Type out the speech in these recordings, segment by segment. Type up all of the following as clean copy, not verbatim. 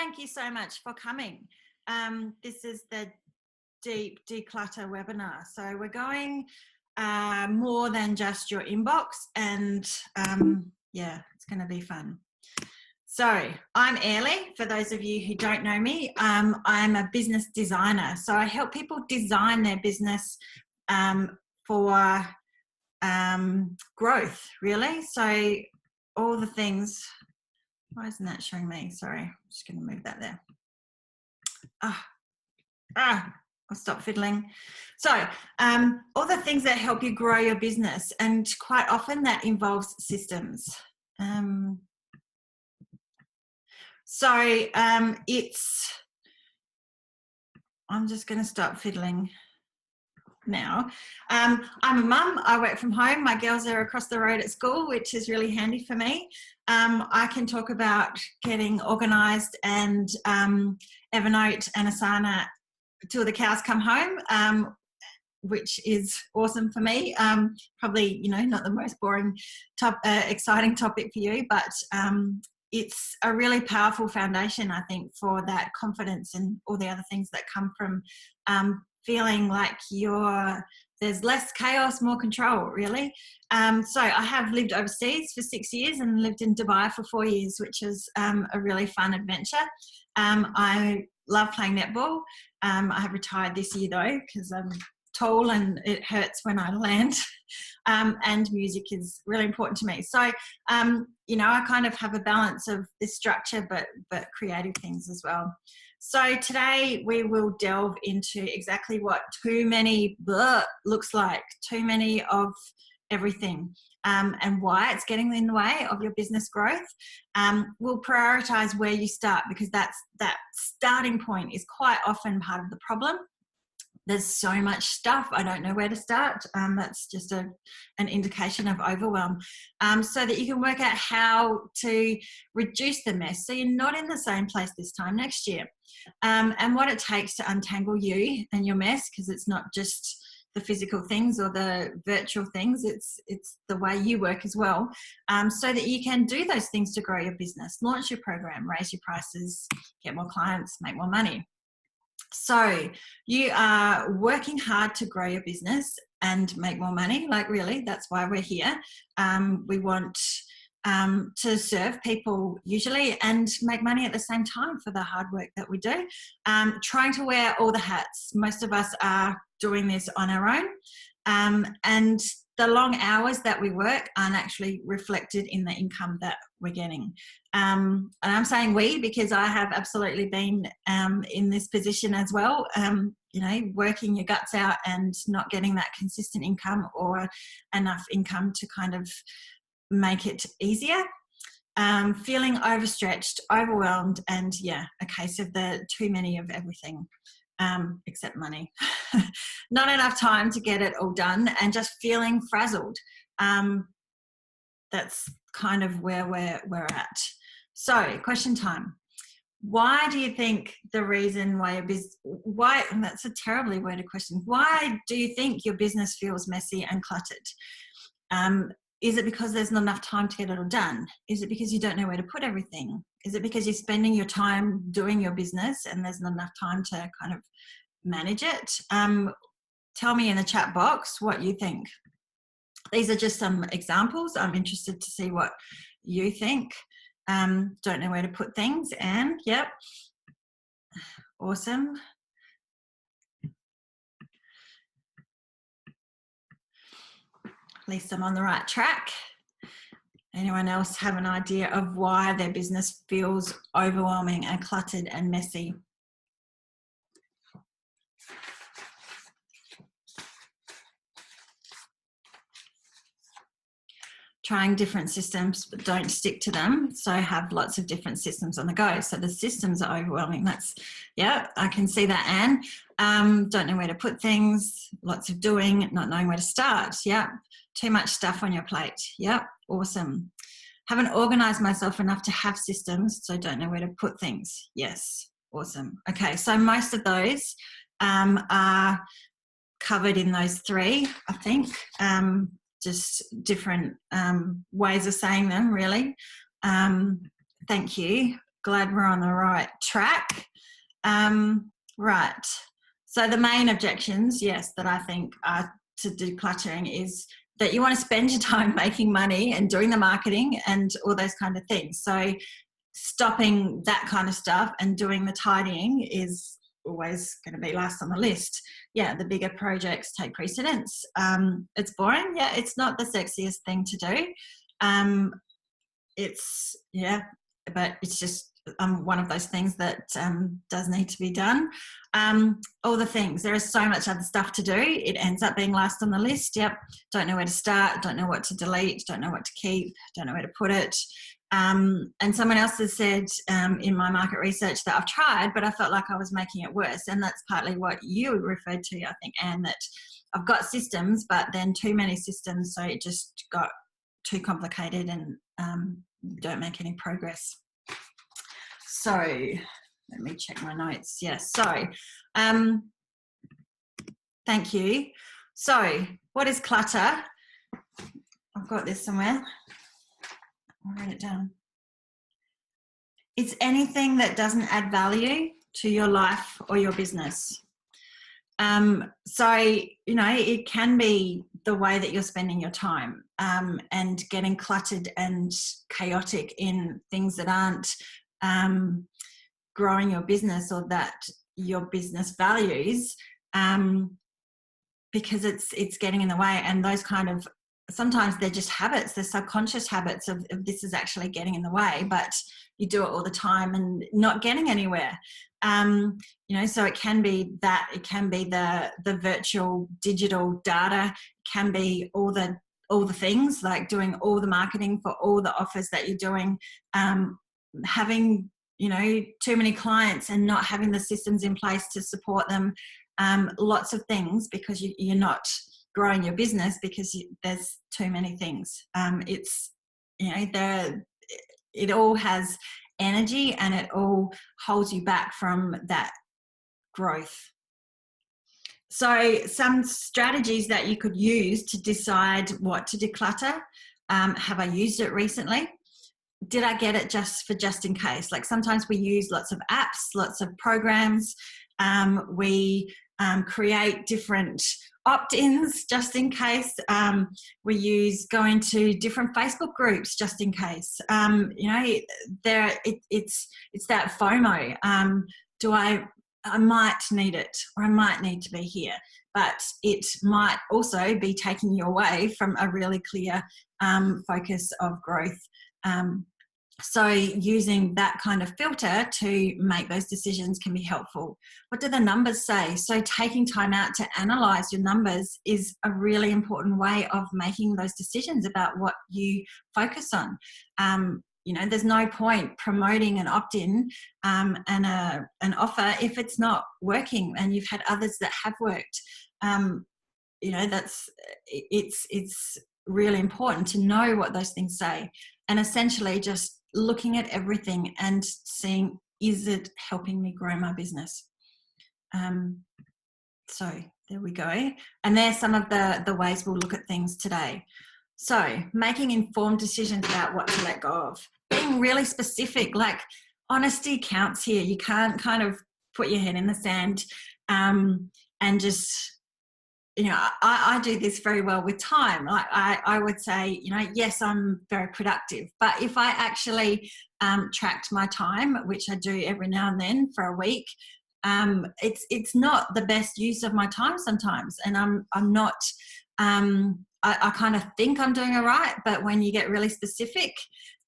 thank you so much for coming. This is the Deep Declutter webinar. So we're going more than just your inbox, and yeah, it's going to be fun. So I'm Airlie, for those of you who don't know me. I'm a business designer. So I help people design their business for growth, really. So all the things, why isn't that showing me? Sorry, I'm just going to move that there. I'll stop fiddling. So all the things that help you grow your business, and quite often that involves systems. I'm just going to stop fiddling now. I'm a mum. I work from home. My girls are across the road at school, which is really handy for me. I can talk about getting organised and Evernote and Asana till the cows come home, which is awesome for me. Probably, you know, not the most boring, exciting topic for you, but it's a really powerful foundation, I think, for that confidence and all the other things that come from feeling like there's less chaos, more control, really. So I have lived overseas for 6 years and lived in Dubai for 4 years, which is a really fun adventure. I love playing netball. I have retired this year though, because I'm tall and it hurts when I land. And music is really important to me. So, you know, I kind of have a balance of this structure, but creative things as well. So today we will delve into exactly what too many looks like, too many of everything, and why it's getting in the way of your business growth. We'll prioritize where you start, because that starting point is quite often part of the problem. There's so much stuff, I don't know where to start. That's just an indication of overwhelm, so that you can work out how to reduce the mess so you're not in the same place this time next year, and what it takes to untangle you and your mess, because it's not just the physical things or the virtual things, it's the way you work as well, so that you can do those things to grow your business, launch your program, raise your prices, get more clients, make more money. So you are working hard to grow your business and make more money. Like, really, that's why we're here. We want to serve people usually and make money at the same time for the hard work that we do. Trying to wear all the hats. Most of us are doing this on our own. And the long hours that we work aren't actually reflected in the income that we're getting. And I'm saying we, because I have absolutely been in this position as well, you know, working your guts out and not getting that consistent income or enough income to kind of make it easier. Feeling overstretched, overwhelmed, and yeah, a case of the too many of everything. Except money. Not enough time to get it all done, and just feeling frazzled. That's kind of where we're at. So, question time. Why do you think the reason why your business, and that's a terribly worded question, why do you think your business feels messy and cluttered? Is it because there's not enough time to get it all done? Is it because you don't know where to put everything? Is it because you're spending your time doing your business and there's not enough time to kind of manage it? Tell me in the chat box what you think. These are just some examples. I'm interested to see what you think. Don't know where to put things. And yep, awesome. At least I'm on the right track. Anyone else have an idea of why their business feels overwhelming and cluttered and messy? Trying different systems, but don't stick to them. So have lots of different systems on the go. So the systems are overwhelming. That's, yeah, I can see that, Anne. Don't know where to put things, lots of doing, not knowing where to start. Yeah, too much stuff on your plate. Yeah, awesome. Haven't organised myself enough to have systems, so don't know where to put things. Yes, awesome. Okay, so most of those are covered in those three, I think. Just different ways of saying them, really. Thank you. glad we're on the right track. Right. So the main objections, yes, that I think are to decluttering is that you want to spend your time making money and doing the marketing and all those kind of things. So stopping that kind of stuff and doing the tidying is always going to be last on the list. Yeah, the bigger projects take precedence. It's boring. Yeah, it's not the sexiest thing to do. It's, yeah, but it's just one of those things that does need to be done. All the things, there is so much other stuff to do. It ends up being last on the list. Yep. Don't know where to start, don't know what to delete, don't know what to keep, don't know where to put it. And someone else has said in my market research that I've tried, but I felt like I was making it worse. And that's partly what you referred to, I think, Anne, that I've got systems, but then too many systems. So it just got too complicated and don't make any progress. So let me check my notes. Yes. So thank you. So what is clutter? I've got this somewhere. I'll write it down. It's anything that doesn't add value to your life or your business. So, you know, it can be the way that you're spending your time and getting cluttered and chaotic in things that aren't growing your business or that your business values, because it's getting in the way. And those kind of, sometimes they're just habits, they're subconscious habits of this is actually getting in the way, but you do it all the time and not getting anywhere. You know, so it can be that, it can be the virtual digital data, it can be all the things, like doing all the marketing for all the offers that you're doing, having, you know, too many clients and not having the systems in place to support them, lots of things, because you're not growing your business because there's too many things. It's, you know, it all has energy and it all holds you back from that growth. So some strategies that you could use to decide what to declutter. Have I used it recently? Did I get it just in case? Like sometimes we use lots of apps, lots of programs. We create different opt-ins just in case. We use going to different Facebook groups just in case. You know, it's that FOMO. I might need it, or I might need to be here, but it might also be taking you away from a really clear focus of growth. So using that kind of filter to make those decisions can be helpful. What do the numbers say? So taking time out to analyze your numbers is a really important way of making those decisions about what you focus on. You know, there's no point promoting an opt-in and an offer if it's not working and you've had others that have worked. You know, it's really important to know what those things say, and essentially just looking at everything and seeing, is it helping me grow my business? So there we go. And there's some of the ways we'll look at things today. So making informed decisions about what to let go of, being really specific, like honesty counts here. You can't kind of put your head in the sand and just, you know, I do this very well with time. Like I would say, you know, yes, I'm very productive, but if I actually tracked my time, which I do every now and then for a week, it's not the best use of my time sometimes, and I'm not. I kind of think I'm doing it right, but when you get really specific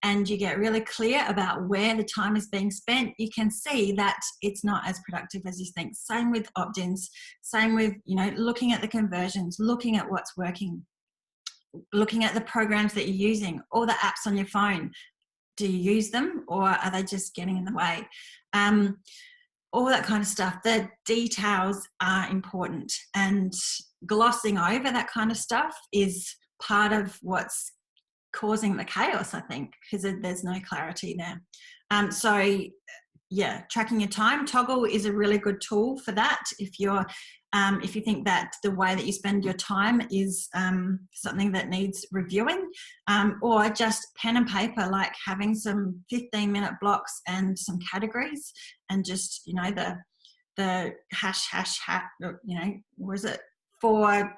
and you get really clear about where the time is being spent, you can see that it's not as productive as you think. Same with opt-ins, same with, you know, looking at the conversions, looking at what's working, looking at the programs that you're using, all the apps on your phone. Do you use them, or are they just getting in the way? All that kind of stuff. The details are important, and glossing over that kind of stuff is part of what's causing the chaos, I think, because there's no clarity there. So yeah, tracking your time. Toggle is a really good tool for that. If you think that the way that you spend your time is something that needs reviewing, or just pen and paper, like having some 15-minute blocks and some categories, and just, you know, the hash, you know, was it 4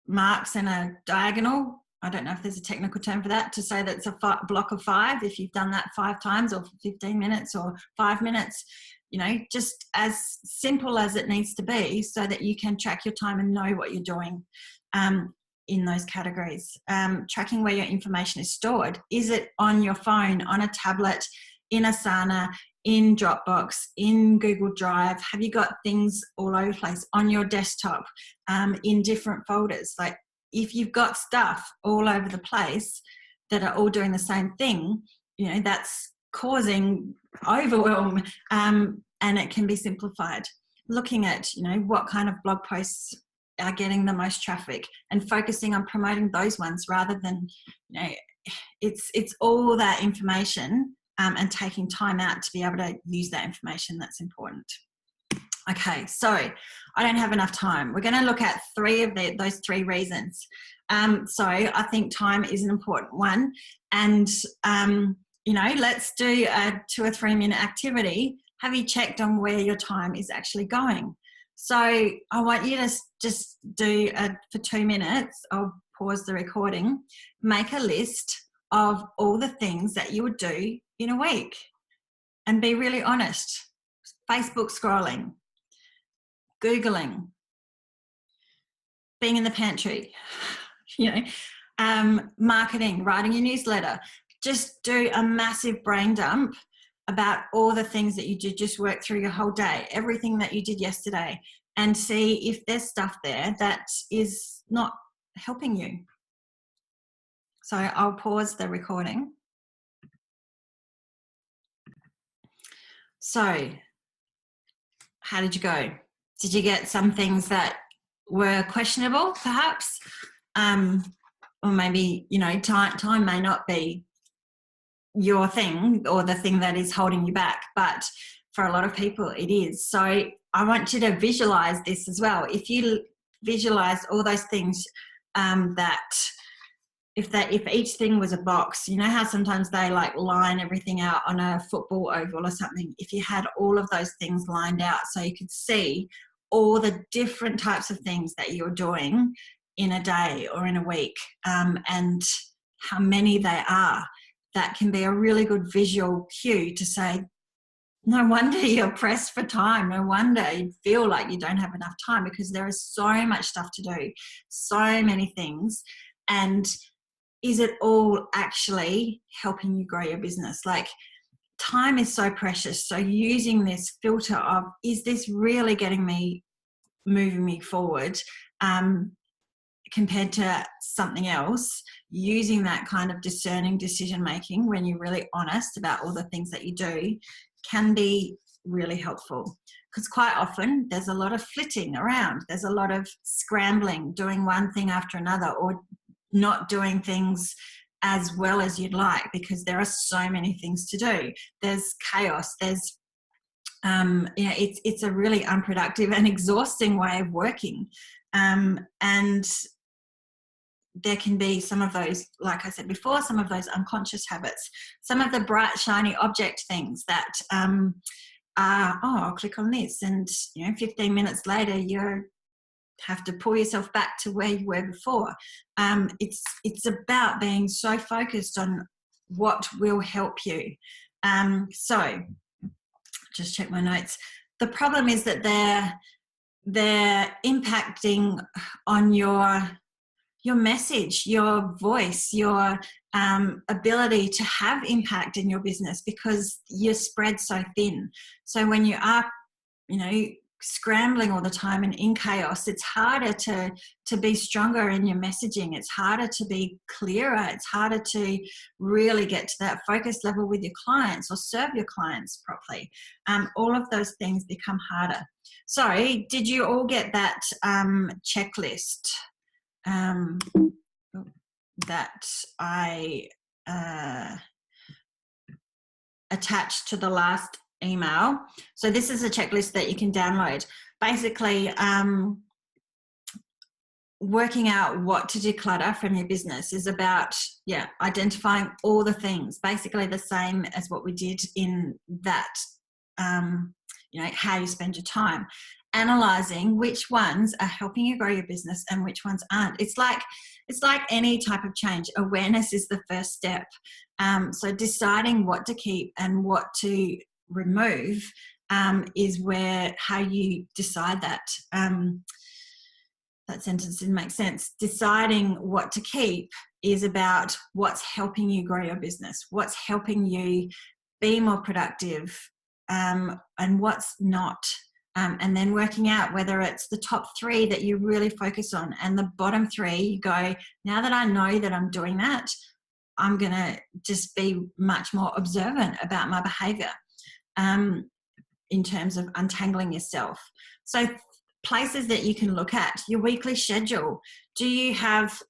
marks and a diagonal? I don't know if there's a technical term for that, to say that it's a block of 5. If you've done that 5 times, or 15 minutes or 5 minutes, you know, just as simple as it needs to be, so that you can track your time and know what you're doing in those categories. Tracking where your information is stored. Is it on your phone, on a tablet, in Asana, in Dropbox, in Google Drive? Have you got things all over the place on your desktop, in different folders? Like, if you've got stuff all over the place that are all doing the same thing, you know, that's causing overwhelm, and it can be simplified. Looking at, you know, what kind of blog posts are getting the most traffic, and focusing on promoting those ones, rather than, you know, it's all that information, and taking time out to be able to use that information that's important. Okay, so I don't have enough time. We're going to look at 3 of those 3 reasons. So I think time is an important one. And, you know, let's do a 2 or 3 minute activity. Have you checked on where your time is actually going? So I want you to just do, for 2 minutes, I'll pause the recording, make a list of all the things that you would do in a week, and be really honest. Facebook scrolling, Googling, being in the pantry, you know, marketing, writing your newsletter. Just do a massive brain dump about all the things that you did, just work through your whole day, everything that you did yesterday, and see if there's stuff there that is not helping you. So I'll pause the recording. So how did you go? Did you get some things that were questionable, perhaps? Or maybe, you know, time may not be your thing, or the thing that is holding you back, but for a lot of people it is. So I want you to visualize this as well. If you visualize all those things, that if each thing was a box, you know how sometimes they like line everything out on a football oval or something? If you had all of those things lined out, so you could see all the different types of things that you're doing in a day or in a week, and how many they are, that can be a really good visual cue to say, no wonder you're pressed for time. No wonder you feel like you don't have enough time, because there is so much stuff to do, so many things. And is it all actually helping you grow your business? Like, time is so precious. So using this filter of, is this really moving me forward, compared to something else, using that kind of discerning decision making when you're really honest about all the things that you do, can be really helpful. Because quite often there's a lot of flitting around, there's a lot of scrambling, doing one thing after another, or not doing things as well as you'd like, because there are so many things to do. There's chaos, there's you know, it's a really unproductive and exhausting way of working, and there can be some of those, like I said before, some of those unconscious habits, some of the bright shiny object things that are, oh, I'll click on this, and, you know, 15 minutes later you have to pull yourself back to where you were before. It's about being so focused on what will help you. So just check my notes. The problem is that they're impacting on your message, your voice, your ability to have impact in your business, because you're spread so thin. So when you are, you know, scrambling all the time and in chaos, it's harder to be stronger in your messaging. It's harder to be clearer. It's harder to really get to that focus level with your clients or serve your clients properly. All of those things become harder. So did you all get that checklist that I attached to the last email. So this is a checklist that you can download. Basically, working out what to declutter from your business is about, identifying all the things, basically the same as what we did in that, how you spend your time, analyzing which ones are helping you grow your business and which ones aren't. It's like any type of change. Awareness is the first step. So deciding what to keep and what to remove is how you decide that. That sentence didn't make sense. Deciding what to keep is about what's helping you grow your business, what's helping you be more productive, and what's not. And then working out whether it's the top 3 that you really focus on and the bottom 3, you go, now that I know that I'm doing that, I'm going to just be much more observant about my behavior in terms of untangling yourself. So places that you can look at, your weekly schedule. Do you have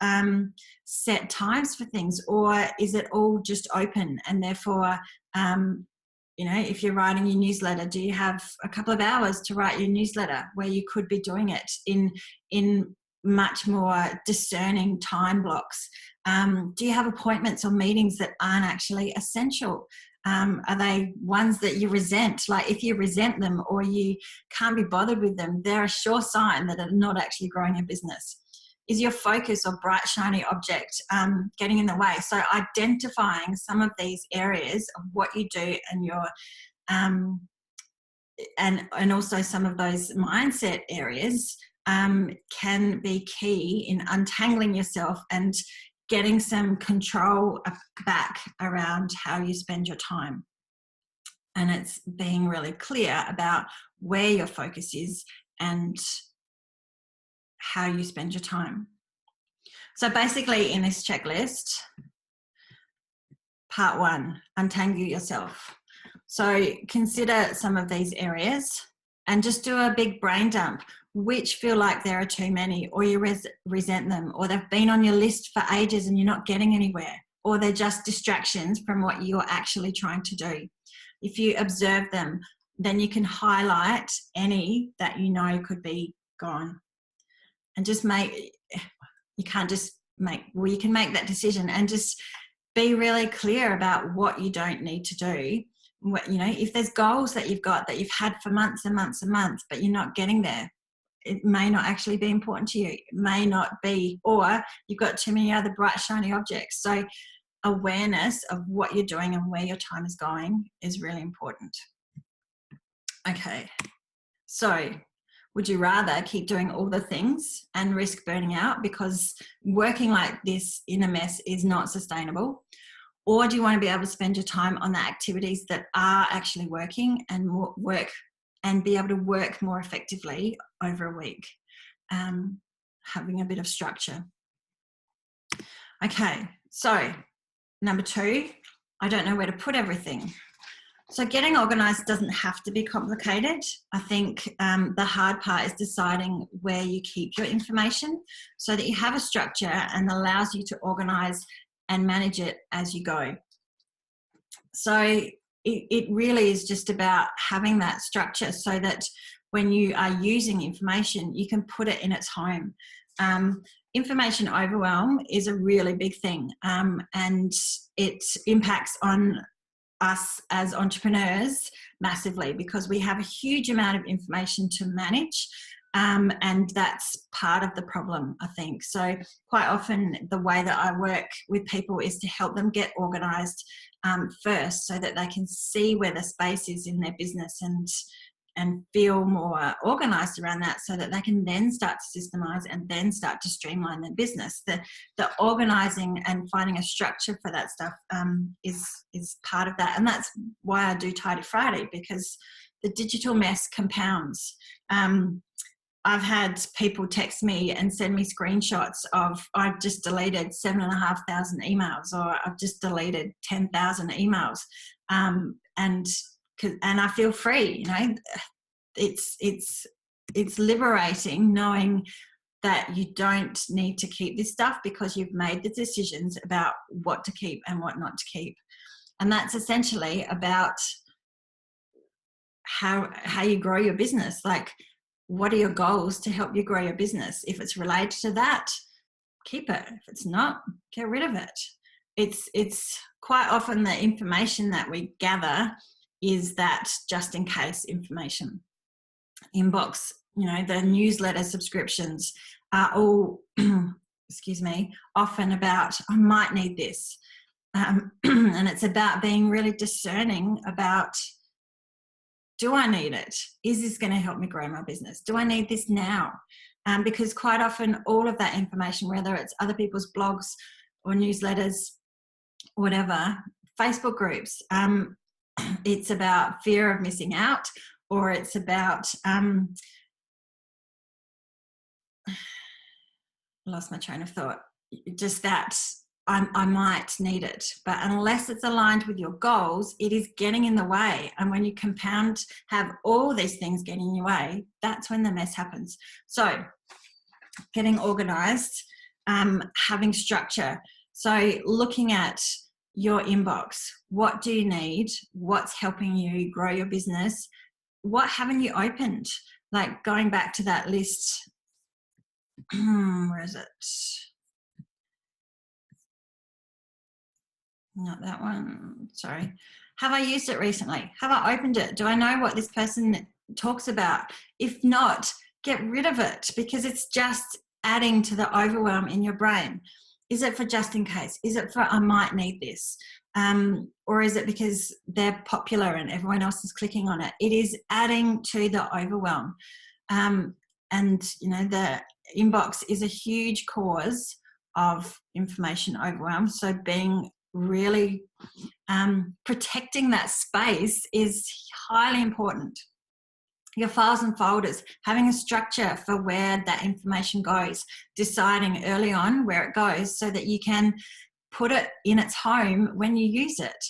set times for things, or is it all just open? And therefore, if you're writing your newsletter, do you have a couple of hours to write your newsletter where you could be doing it in much more discerning time blocks? Do you have appointments or meetings that aren't actually essential? Are they ones that you resent? Like if you resent them or you can't be bothered with them, they're a sure sign that are not actually growing your business. Is your focus or bright, shiny object getting in the way? So identifying some of these areas of what you do and your and also some of those mindset areas can be key in untangling yourself and getting some control back around how you spend your time. And it's being really clear about where your focus is and how you spend your time. So basically in this checklist, part 1, untangle yourself. So consider some of these areas and just do a big brain dump. Which feel like there are too many, or you resent them, or they've been on your list for ages and you're not getting anywhere, or they're just distractions from what you're actually trying to do. If you observe them, then you can highlight any that you know could be gone. And just you can make that decision and just be really clear about what you don't need to do. If there's goals that you've got that you've had for months and months and months, but you're not getting there, it may not actually be important to you. It may not be, or you've got too many other bright, shiny objects. So awareness of what you're doing and where your time is going is really important. Okay, so would you rather keep doing all the things and risk burning out because working like this in a mess is not sustainable? Or do you want to be able to spend your time on the activities that are actually working and be able to work more effectively over a week, having a bit of structure? Okay, so number 2, I don't know where to put everything. So getting organised doesn't have to be complicated. I think the hard part is deciding where you keep your information so that you have a structure and allows you to organise and manage it as you go. So it really is just about having that structure so that when you are using information, you can put it in its home. Information overwhelm is a really big thing, and it impacts on us as entrepreneurs massively because we have a huge amount of information to manage, and that's part of the problem, I think. So quite often the way that I work with people is to help them get organised first so that they can see where the space is in their business and feel more organised around that so that they can then start to systemize and then start to streamline their business. The organising and finding a structure for that stuff is part of that. And that's why I do Tidy Friday, because the digital mess compounds. I've had people text me and send me screenshots of I've just deleted 7,500 emails, or I've just deleted 10,000 emails. And I feel free, it's liberating knowing that you don't need to keep this stuff because you've made the decisions about what to keep and what not to keep. And that's essentially about how you grow your business. Like, what are your goals to help you grow your business? If it's related to that, keep it. If it's not, get rid of it. It's quite often the information that we gather is that just in case information. Inbox, the newsletter subscriptions are all, excuse me, often about, I might need this. And it's about being really discerning about, do I need it? Is this going to help me grow my business? Do I need this now? Because quite often all of that information, whether it's other people's blogs or newsletters, whatever, Facebook groups, it's about fear of missing out, or it's about, lost my train of thought, just that I might need it. But unless it's aligned with your goals, it is getting in the way. And when you have all these things getting in your way, that's when the mess happens. So getting organized, having structure. So looking at your inbox, what do you need? What's helping you grow your business? What haven't you opened? Like going back to that list, where is it? Not that one, sorry. Have I used it recently? Have I opened it? Do I know what this person talks about? If not, get rid of it, because it's just adding to the overwhelm in your brain. Is it for just in case? Is it for I might need this? Or is it because they're popular and everyone else is clicking on it? It is adding to the overwhelm. And the inbox is a huge cause of information overwhelm. So being really protecting that space is highly important. Your files and folders, having a structure for where that information goes, deciding early on where it goes so that you can put it in its home when you use it.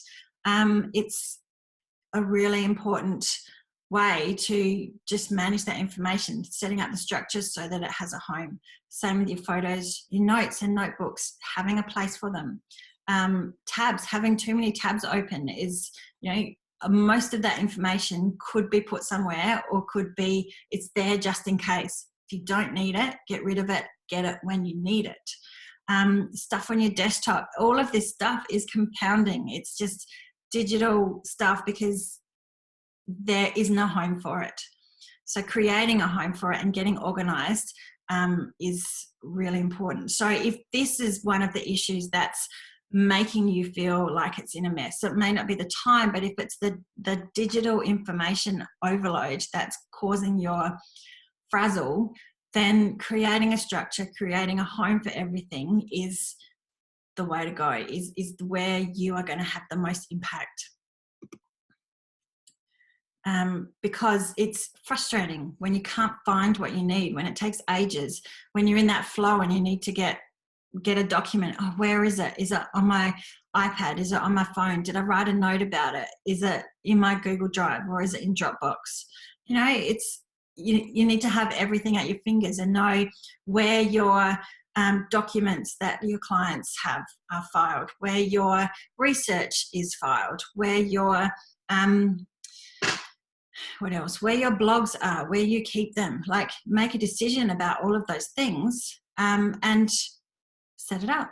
It's a really important way to just manage that information, setting up the structures so that it has a home. Same with your photos, your notes and notebooks, having a place for them. Tabs, having too many tabs open is, most of that information could be put somewhere, or could be, it's there just in case. If you don't need it, get rid of it, get it when you need it. Stuff on your desktop, all of this stuff is compounding. It's just digital stuff because there is no home for it. So creating a home for it and getting organized is really important. So if this is one of the issues that's making you feel like it's in a mess, so it may not be the time, but if it's the digital information overload that's causing your frazzle, then creating a structure, creating a home for everything is the way to go, is where you are going to have the most impact. Because it's frustrating when you can't find what you need, when it takes ages, when you're in that flow and you need to get a document. Oh, where is it? Is it on my iPad? Is it on my phone? Did I write a note about it? Is it in my Google Drive, or is it in Dropbox? It's you need to have everything at your fingers and know where your documents that your clients have are filed, where your research is filed, where your what else? Where your blogs are, where you keep them. Like, make a decision about all of those things and set it up.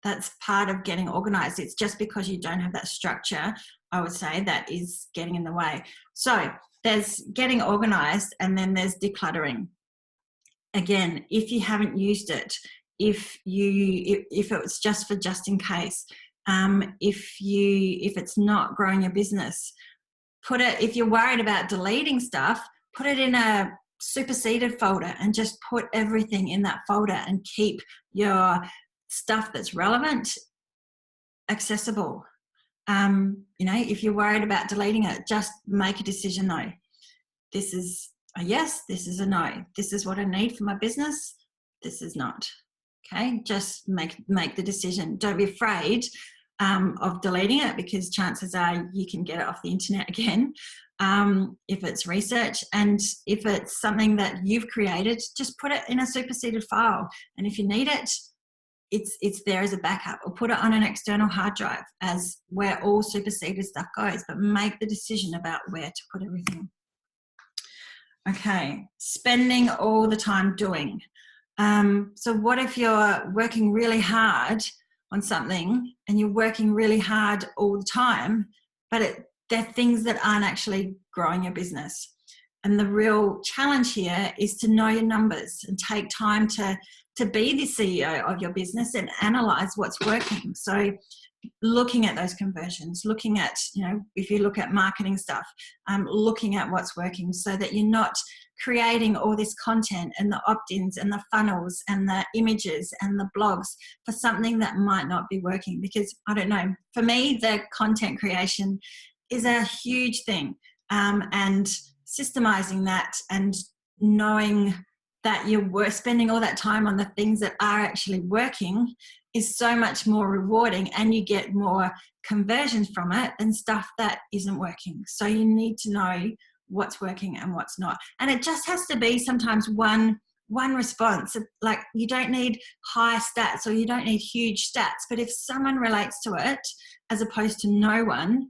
That's part of getting organized. It's just because you don't have that structure, I would say, that is getting in the way. So there's getting organized, and then there's decluttering. Again, if you haven't used it, if it was just for just in case, if it's not growing your business, if you're worried about deleting stuff, put it in a superseded folder and just put everything in that folder and keep your stuff that's relevant accessible. If you're worried about deleting it, just make a decision. No, this is a yes, this is a no. This is what I need for my business. This is not. Okay, just make the decision. Don't be afraid of deleting it, because chances are you can get it off the internet again if it's research. And if it's something that you've created, just put it in a superseded file. And if you need it, it's there as a backup, or put it on an external hard drive as where all superseded stuff goes, but make the decision about where to put everything. Okay, spending all the time doing. So what if you're working really hard on something and you're working really hard all the time, but they're things that aren't actually growing your business? And the real challenge here is to know your numbers and take time to be the CEO of your business and analyze what's working. So looking at those conversions, looking at, if you look at marketing stuff, looking at what's working, so that you're not creating all this content and the opt-ins and the funnels and the images and the blogs for something that might not be working. Because I don't know, for me, the content creation is a huge thing, and systemizing that and knowing that you're spending all that time on the things that are actually working is so much more rewarding, and you get more conversions from it than stuff that isn't working. So you need to know what's working and what's not. And it just has to be sometimes one response. Like, you don't need high stats or you don't need huge stats, but if someone relates to it as opposed to no one,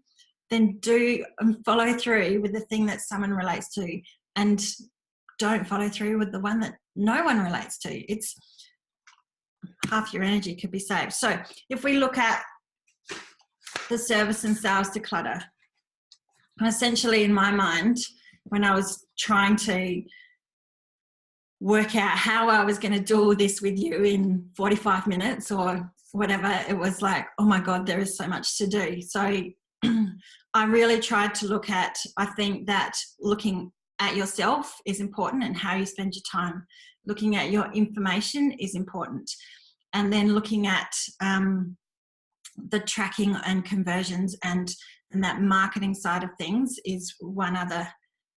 then do follow through with the thing that someone relates to, and don't follow through with the one that no one relates to. It's half your energy could be saved. So if we look at the service and sales declutter, essentially in my mind, when I was trying to work out how I was going to do all this with you in 45 minutes or whatever, it was like, oh my God, there is so much to do. So I really tried to look at, I think that looking at yourself is important and how you spend your time. Looking at your information is important. And then looking at the tracking and conversions and that marketing side of things is one other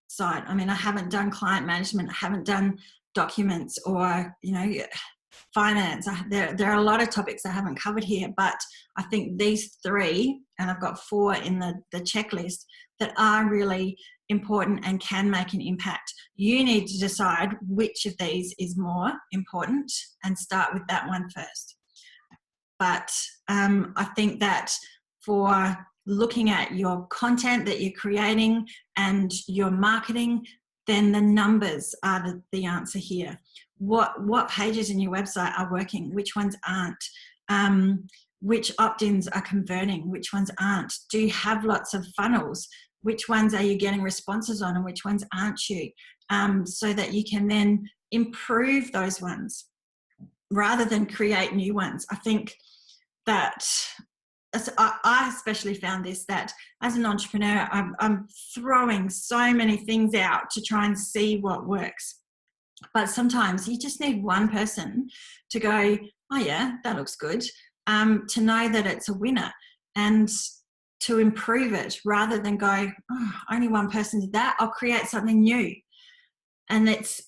side. I mean, I haven't done client management, I haven't done documents or, finance. There are a lot of topics I haven't covered here, but I think these three, and I've got 4 in the checklist, that are really important and can make an impact. You need to decide which of these is more important and start with that one first. But I think that for looking at your content that you're creating and your marketing, then the numbers are the answer here. What pages in your website are working? Which ones aren't? Which opt-ins are converting? Which ones aren't? Do you have lots of funnels? Which ones are you getting responses on and which ones aren't you? So that you can then improve those ones rather than create new ones. I think that I especially found this, that as an entrepreneur, I'm throwing so many things out to try and see what works. But sometimes you just need one person to go, oh yeah, that looks good, to know that it's a winner and to improve it, rather than go, oh, only one person did that, I'll create something new. And that's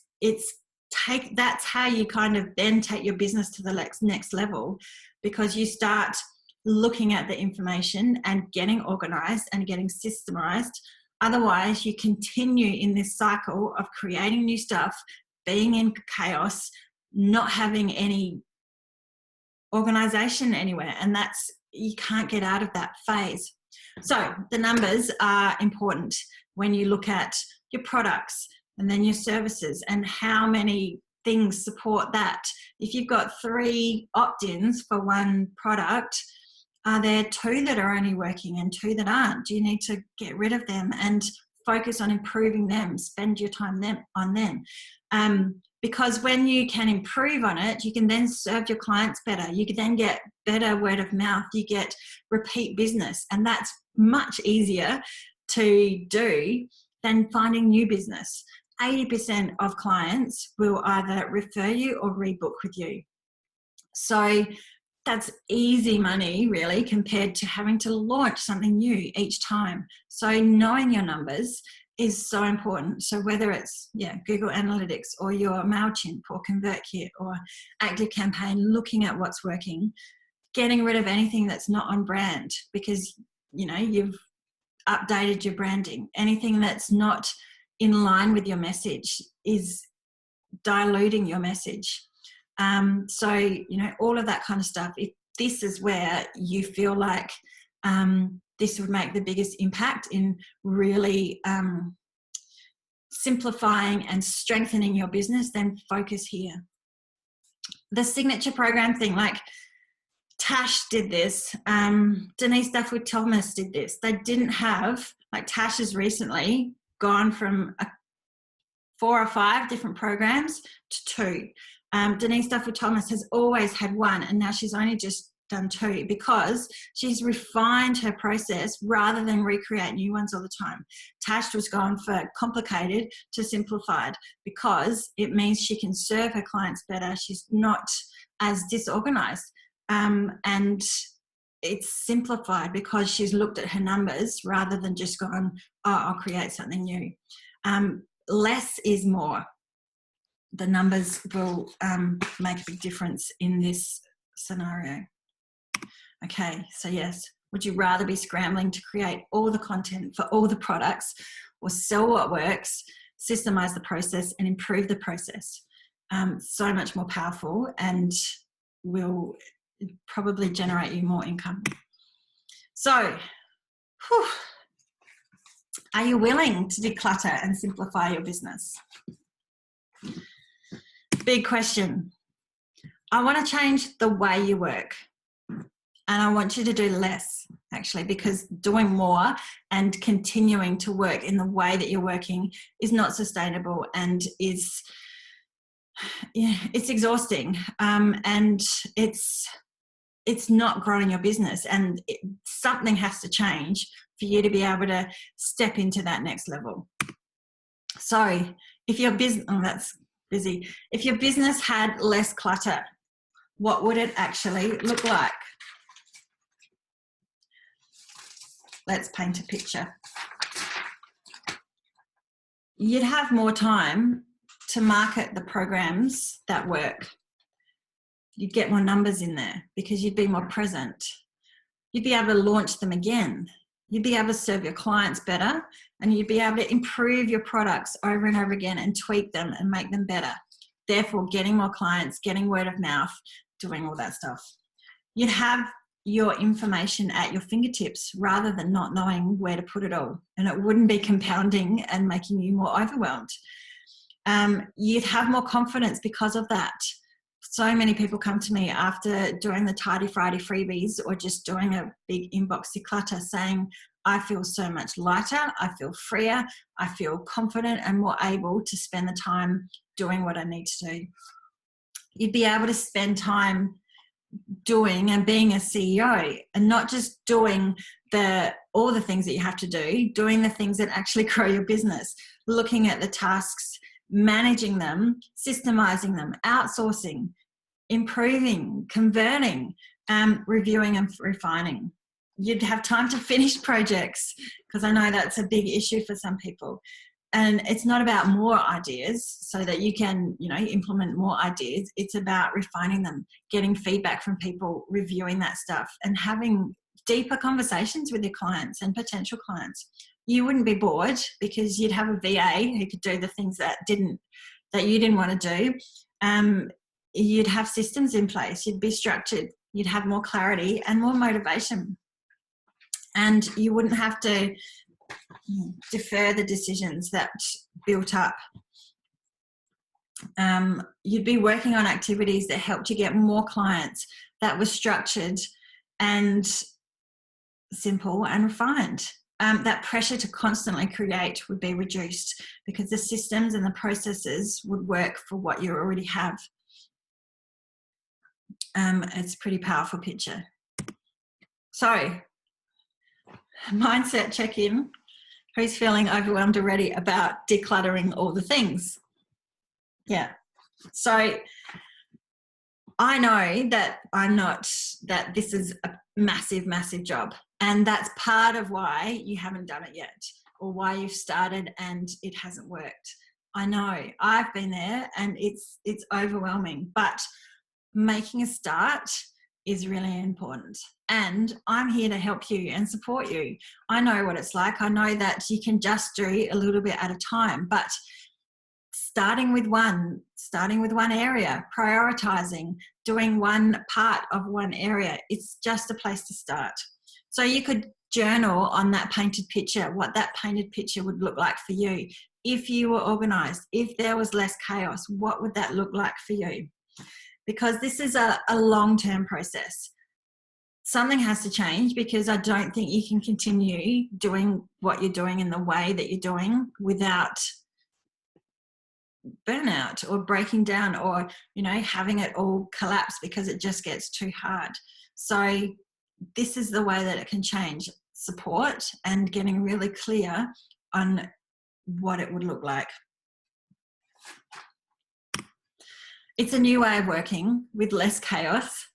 how you kind of then take your business to the next level, because you start looking at the information and getting organized and getting systemized. Otherwise, you continue in this cycle of creating new stuff, being in chaos, not having any organization anywhere, and you can't get out of that phase. So the numbers are important when you look at your products and then your services and how many things support that. If you've got 3 opt-ins for one product, are there 2 that are only working and 2 that aren't? Do you need to get rid of them and focus on improving them, spend your time on them? Because when you can improve on it, you can then serve your clients better. You can then get better word of mouth. You get repeat business. And that's much easier to do than finding new business. 80% of clients will either refer you or rebook with you. So that's easy money, really, compared to having to launch something new each time. So knowing your numbers is so important. So whether it's Google Analytics or your MailChimp or ConvertKit or ActiveCampaign, looking at what's working, getting rid of anything that's not on brand because you've updated your branding. Anything that's not in line with your message is diluting your message. So, you know, all of that kind of stuff. If this is where you feel like this would make the biggest impact in really simplifying and strengthening your business, then focus here. The signature program thing, like Tash did this, Denise Duffwood Thomas did this. They didn't have, like Tash has recently gone from 4 or 5 different programs to 2. Denise Duffwood Thomas has always had 1, and now she's only just done 2 because she's refined her process rather than recreate new ones all the time. Tash was gone for complicated to simplified because it means she can serve her clients better. She's not as disorganized, and it's simplified because she's looked at her numbers rather than just gone, oh, I'll create something new. Less is more. The numbers will make a big difference in this scenario. Okay, so yes, would you rather be scrambling to create all the content for all the products, or sell what works, systemize the process and improve the process? So much more powerful and will probably generate you more income. So, are you willing to declutter and simplify your business? Big question. I want to change the way you work. And I want you to do less, actually, because doing more and continuing to work in the way that you're working is not sustainable and is, yeah, it's exhausting, and it's not growing your business, and something has to change for you to be able to step into that next level. So if your business, that's busy. If your business had less clutter, what would it actually look like? Let's paint a picture. You'd have more time to market the programs that work. You'd get more numbers in there because you'd be more present. You'd be able to launch them again. You'd be able to serve your clients better, and you'd be able to improve your products over and over again and tweak them and make them better. Therefore, getting more clients, getting word of mouth, doing all that stuff. You'd have your information at your fingertips rather than not knowing where to put it all, and it wouldn't be compounding and making you more overwhelmed. You'd have more confidence because of that. So many people come to me after doing the Tidy Friday freebies or just doing a big inbox declutter saying, I feel so much lighter, I feel freer, I feel confident and more able to spend the time doing what I need to do. You'd be able to spend time doing and being a CEO, and not just doing all the things that you have to do, doing the things that actually grow your business, looking at the tasks, managing them, systemizing them, outsourcing, improving, converting, reviewing and refining. You'd have time to finish projects, because I know that's a big issue for some people. And it's not about more ideas so that you can, implement more ideas. It's about refining them, getting feedback from people, reviewing that stuff, and having deeper conversations with your clients and potential clients. You wouldn't be bored because you'd have a VA who could do the things that you didn't want to do. You'd have systems in place. You'd be structured. You'd have more clarity and more motivation. And you wouldn't have to defer the decisions that built up. You'd be working on activities that helped you get more clients, that were structured and simple and refined. That pressure to constantly create would be reduced because the systems and the processes would work for what you already have. It's a pretty powerful picture. So, mindset check-in. Who's feeling overwhelmed already about decluttering all the things? Yeah. So I know that this is a massive, massive job. And that's part of why you haven't done it yet, or why you've started and it hasn't worked. I know, I've been there and it's overwhelming, but making a start is really important. And I'm here to help you and support you. I know what it's like. I know that you can just do a little bit at a time, but starting with one area, prioritizing, doing one part of one area. It's just a place to start. So you could journal on that painted picture, what that painted picture would look like for you. If you were organized, if there was less chaos, what would that look like for you? Because this is a long-term process. Something has to change, because I don't think you can continue doing what you're doing in the way that you're doing without burnout or breaking down, or, you know, having it all collapse because it just gets too hard. So this is the way that it can change. Support and getting really clear on what it would look like. It's a new way of working with less chaos.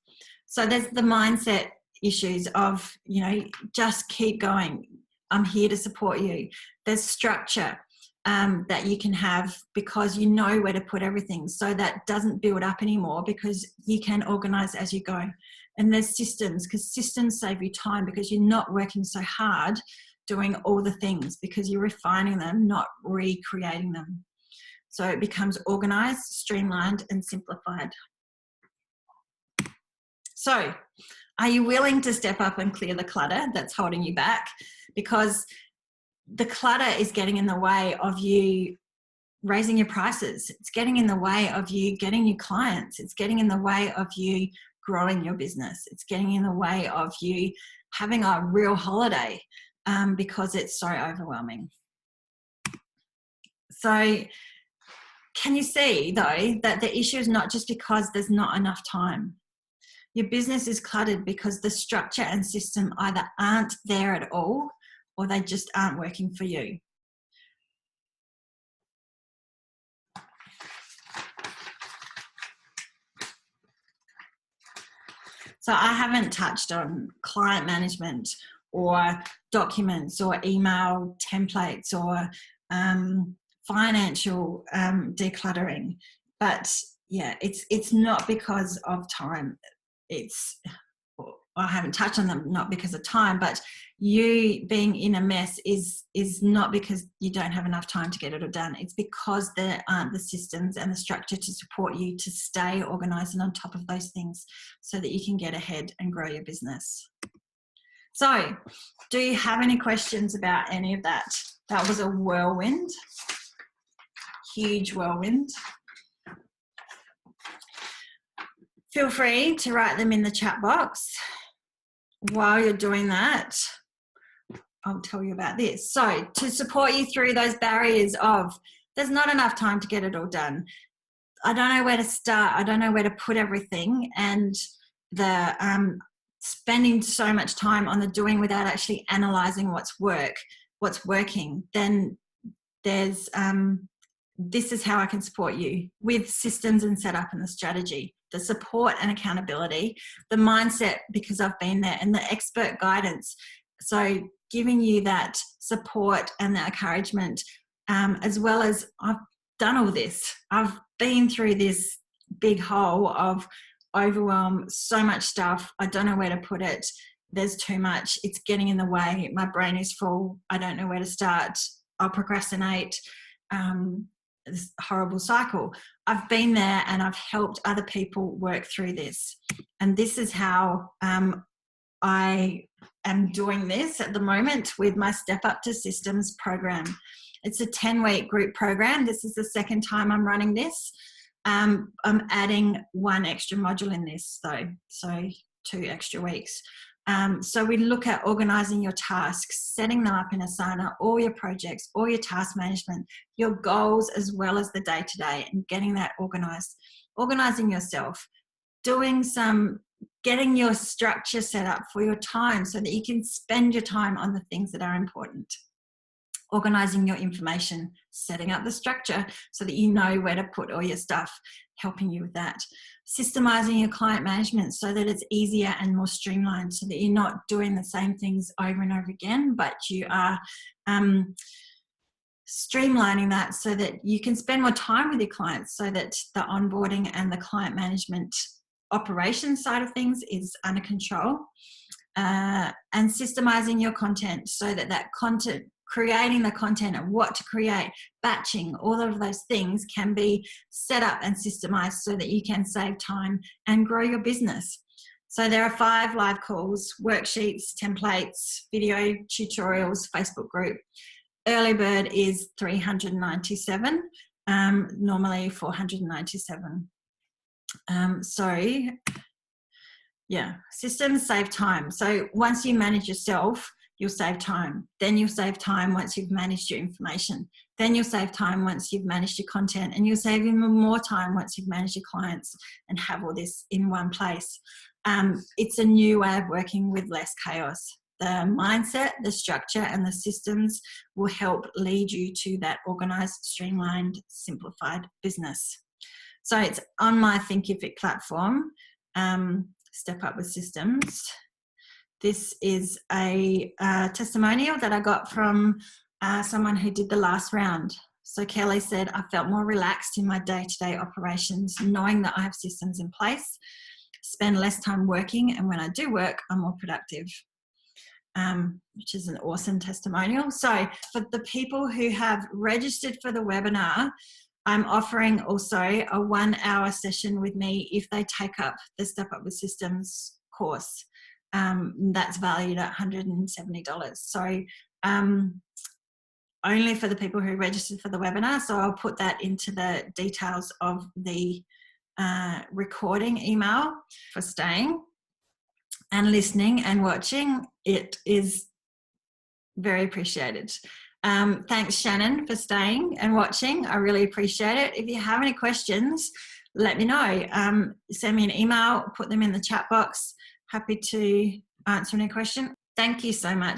So there's the mindset issues of, you know, just keep going. I'm here to support you. There's structure that you can have, because you know where to put everything, so that doesn't build up anymore, because you can organize as you go. And there's systems, because systems save you time, because you're not working so hard doing all the things, because you're refining them, not recreating them. So it becomes organized, streamlined, and simplified. So are you willing to step up and clear the clutter that's holding you back? Because the clutter is getting in the way of you raising your prices. It's getting in the way of you getting new clients. It's getting in the way of you growing your business. It's getting in the way of you having a real holiday, because it's so overwhelming. So can you see, though, that the issue is not just because there's not enough time? Your business is cluttered because the structure and system either aren't there at all, or they just aren't working for you. So I haven't touched on client management or documents or email templates or financial decluttering. But yeah, it's not because of time. I haven't touched on them, not because of time, but you being in a mess is not because you don't have enough time to get it all done. It's because there aren't the systems and the structure to support you to stay organized and on top of those things, so that you can get ahead and grow your business. So do you have any questions about any of that? That was a whirlwind, huge whirlwind. Feel free to write them in the chat box. While you're doing that, I'll tell you about this. So to support you through those barriers of there's not enough time to get it all done, I don't know where to start, I don't know where to put everything, and the spending so much time on the doing without actually analysing what's working, then there's this is how I can support you with systems and setup and the strategy, the support and accountability, the mindset, because I've been there, and the expert guidance. So giving you that support and that encouragement, as well as I've done all this. I've been through this big hole of overwhelm, so much stuff. I don't know where to put it. There's too much. It's getting in the way. My brain is full. I don't know where to start. I'll procrastinate. This horrible cycle. I've been there, and I've helped other people work through this. And this is how I am doing this at the moment with my Step Up to Systems program. It's a 10-week group program. This is the second time I'm running this. I'm adding one extra module in this though, so 2 extra weeks. So we look at organising your tasks, setting them up in Asana, all your projects, all your task management, your goals, as well as the day-to-day, and getting that organised. Organising yourself, getting your structure set up for your time so that you can spend your time on the things that are important. Organising your information, setting up the structure so that you know where to put all your stuff, helping you with that. Systemizing your client management so that it's easier and more streamlined, so that you're not doing the same things over and over again, but you are streamlining that so that you can spend more time with your clients, so that the onboarding and the client management operations side of things is under control. And systemizing your content so that that creating the content and what to create, batching, all of those things can be set up and systemized so that you can save time and grow your business. So there are 5 live calls, worksheets, templates, video tutorials, Facebook group. Early bird is $397, normally $497. Systems save time. So once you manage yourself, you'll save time. Then you'll save time once you've managed your information. Then you'll save time once you've managed your content, and you'll save even more time once you've managed your clients and have all this in one place. It's a new way of working with less chaos. The mindset, the structure, and the systems will help lead you to that organized, streamlined, simplified business. So it's on my Thinkific platform, Step Up with Systems. This is a testimonial that I got from someone who did the last round. So Kelly said, I felt more relaxed in my day-to-day operations, knowing that I have systems in place, spend less time working, and when I do work, I'm more productive. Which is an awesome testimonial. So for the people who have registered for the webinar, I'm offering also a 1-hour session with me if they take up the Step Up with Systems course. That's valued at $170. So only for the people who registered for the webinar. So I'll put that into the details of the recording email. For staying and listening and watching, it is very appreciated. Thanks, Shannon, for staying and watching. I really appreciate it. If you have any questions, let me know. Send me an email, put them in the chat box. Happy to answer any question. Thank you so much.